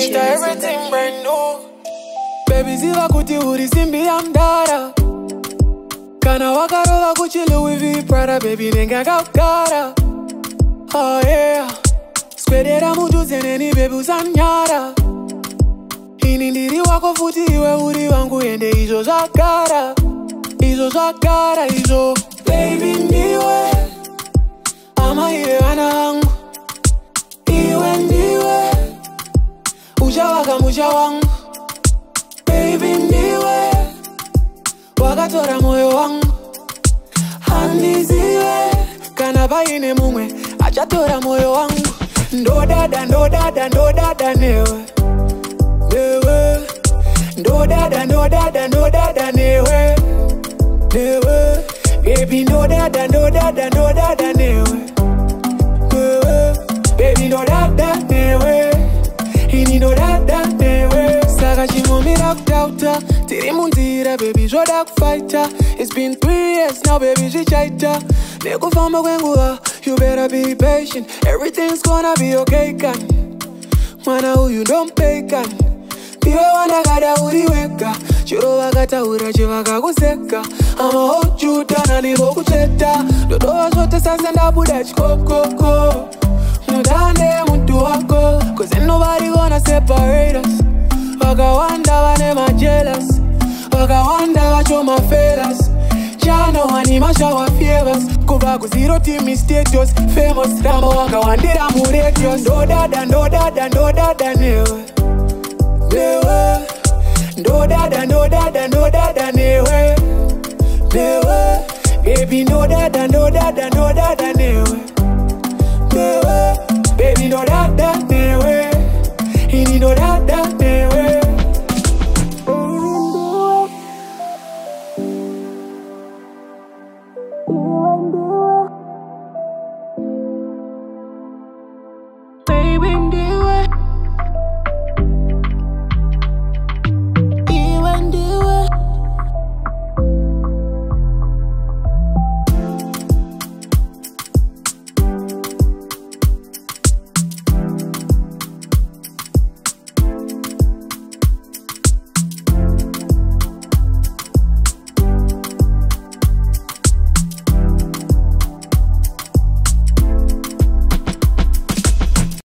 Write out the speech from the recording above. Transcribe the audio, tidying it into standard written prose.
Ita everything brand new. Baby ziva kuti uri simbi ya mdara. Kana wakarova kuchi Louis V Prada. Baby nenga kaukara. Oh yeah. Skwedera muntu zeneni baby usanyara. Ini ndiri wako futi iwe uri wangu ende izo zakara. Izo zakara izo. Baby ndiwe ama iwe wanangu. Iwe ndiwe uja waka muja wangu. Baby ndiwe wakatora moyo wangu. Handiziwe kana paine mumwe achatora moyo wangu. Ndo dada newe. Newe. Ndo dada newe. Newe. Baby ndo dada newe. Newe. Baby ndo dada newe. Ini ndo dada newe. Saka chingomira kudauta. Tiri mundira baby zvoda kufighta. It's been 3 years now baby zvichaita. Nekufamba kwenguva you better be patient. Everything's gonna be okay kan. Mwana uyu ndompe kan. Iwe wandakada uri wega. Chiro vakataura chivakakuseka. I'ma hold you down and ndigokucheta. Dodova zvote sasa ndabuda chikokoko. Mudande muntu wako. Cause ain't nobody gonna separate us. Vakawanda vane majealous. Vakawanda vacho mafelas. Chano wani mashawa favors. Kuva kuzero team status. Famous ramba wakawandira muradios. Ndo dada newe. Newe. Ndo dada newe. Newe. Baby ndo dada newe. Newe. Baby ndo dada newe. Ini ndo dada newe. Baby